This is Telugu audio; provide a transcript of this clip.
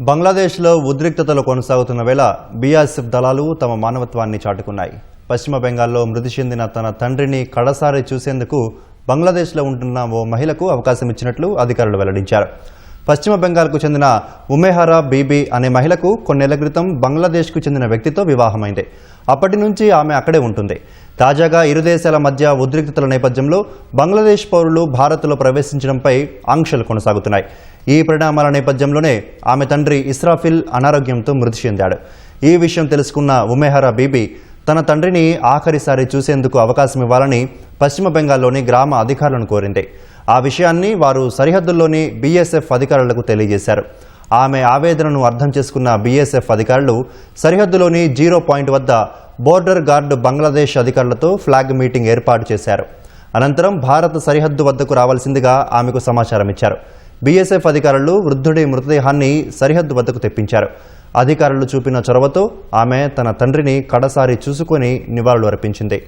బంగ్లాదేశ్లో ఉద్రిక్తతలు కొనసాగుతున్న వేళ బీఎస్ఎఫ్ దళాలు తమ మానవత్వాన్ని చాటుకున్నాయి. పశ్చిమ బెంగాల్లో మృతి చెందిన తన తండ్రిని కడసారి చూసేందుకు బంగ్లాదేశ్లో ఉంటున్న ఓ మహిళకు అవకాశం ఇచ్చినట్లు అధికారులు వెల్లడించారు. పశ్చిమ బెంగాల్కు చెందిన ఉమేహరా బీబీ అనే మహిళకు కొన్నేళ్ల క్రితం బంగ్లాదేశ్కు చెందిన వ్యక్తితో వివాహమైంది. అప్పటి నుంచి ఆమె అక్కడే ఉంటుంది. తాజాగా ఇరు దేశాల మధ్య ఉద్రిక్తతల నేపథ్యంలో బంగ్లాదేశ్ పౌరులు భారత్లో ప్రవేశించడంపై ఆంక్షలు కొనసాగుతున్నాయి. ఈ పరిణామాల నేపథ్యంలోనే ఆమె తండ్రి ఇస్రాఫిల్ అనారోగ్యంతో మృతి చెందాడు. ఈ విషయం తెలుసుకున్న ఉమేహరా బీబీ తన తండ్రిని ఆఖరిసారి చూసేందుకు అవకాశం ఇవ్వాలని పశ్చిమ బెంగాల్లోని గ్రామ అధికారులను కోరింది. ఆ విషయాన్ని వారు సరిహద్దుల్లోని బీఎస్ఎఫ్ అధికారులకు తెలియజేశారు. ఆమె ఆవేదనను అర్థం చేసుకున్న బీఎస్ఎఫ్ అధికారులు సరిహద్దులోని 0 పాయింట్ వద్ద బోర్డర్ గార్డు బంగ్లాదేశ్ అధికారులతో ఫ్లాగ్ మీటింగ్ ఏర్పాటు చేశారు. అనంతరం భారత్ సరిహద్దు వద్దకు రావాల్సిందిగా ఆమెకు సమాచారం ఇచ్చారు. బీఎస్ఎఫ్ అధికారులు వృద్ధుడి మృతదేహాన్ని సరిహద్దు వద్దకు తెప్పించారు. అధికారులు చూపిన చొరవతో ఆమె తన తండ్రిని కడసారి చూసుకొని నివాళులు అర్పించింది.